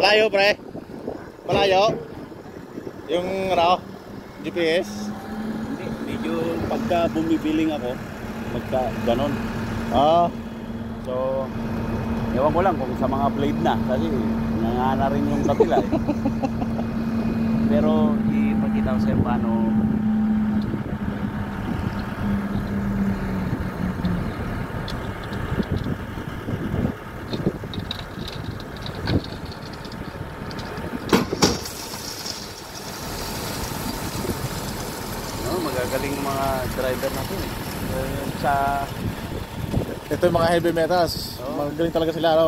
Malayo pre. Malayo. Yung ano, GPS. Hindi, medyo pagka bumibiling ako, magka ganon. So, ewan ko lang kung sa mga blade na kasi nangana rin yung kabila eh. Pero ipakita ko sa'yo paano magagaling mga driver natin eh. Sa ito yung mga heavy metals. Magaling talaga sila, no?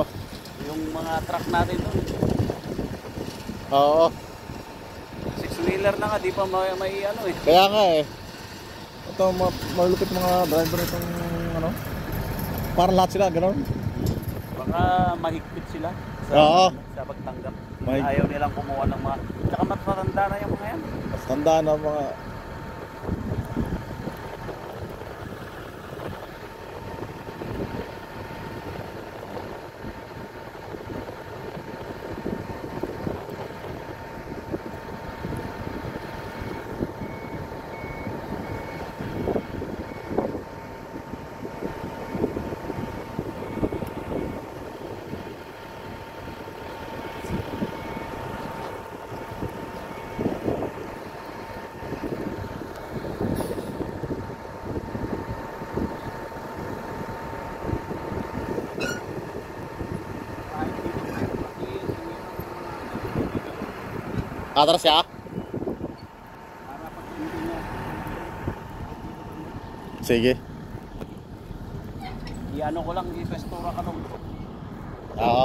Yung mga truck natin doon. Oo. 6-wheeler na nga, di pa may ano eh. Kaya nga eh. Ito malulupit mga driver itong ano. Parang lahat sila, gano'n. Baka mahigpit sila sa pagtanggap. Ayaw nilang kumuha ng mga. Tsaka matatanda na yung mga yan. Matanda na mga. Atras siya? Sige. I-ano ko lang, i-pestura ka nung. Oo.